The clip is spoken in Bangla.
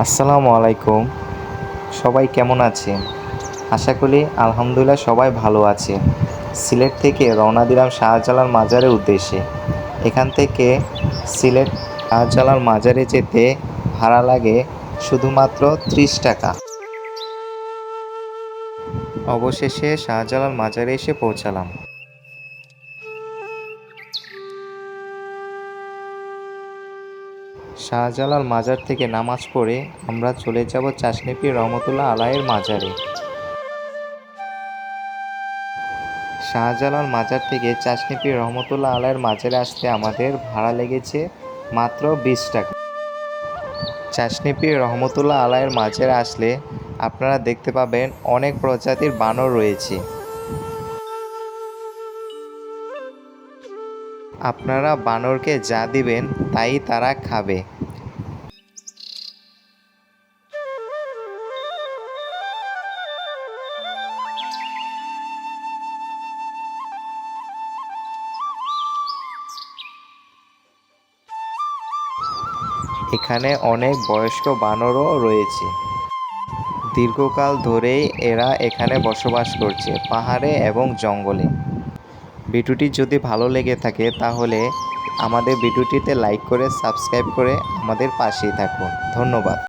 আসসালামু আলাইকুম। সবাই কেমন আছেন? আশা করি আলহামদুলিল্লাহ সবাই ভালো আছে। সিলেট থেকে রওনা দিলাম শাহজালাল মাজারের উদ্দেশ্যে। এখান থেকে সিলেট শাহজালাল মাজারে যেতে ভাড়া লাগে শুধুমাত্র 30 টাকা। অবশেষে শাহজালাল মাজারে এসে পৌঁছালাম। শাহজালাল মাজার থেকে নামাজ পড়ে আমরা চলে যাব চাশনী পীর রহমতুল্লাহ আলাইহির মাজারে। শাহজালাল মাজার থেকে চাশনী পীর রহমতুল্লাহ আলাইহির মাজারে আসতে আমাদের ভাড়া লেগেছে মাত্র 20 টাকা। চাশনী পীর রহমতুল্লাহ আলাইহির মাজারে আসলে আপনারা দেখতে পাবেন অনেক প্রজাতির বানর রয়েছে। আপনারা বানরকে যা দিবেন তাই তারা খাবে। এখানে অনেক বয়স্ক বানরও রয়েছে। দীর্ঘকাল ধরেই এরা এখানে বসবাস করছে, পাহাড়ে এবং জঙ্গলে। ভিডিওটি যদি ভালো লেগে থাকে তাহলে আমাদের ভিডিওটিতে লাইক করে সাবস্ক্রাইব করে আমাদের পাশেই থাকুন। ধন্যবাদ।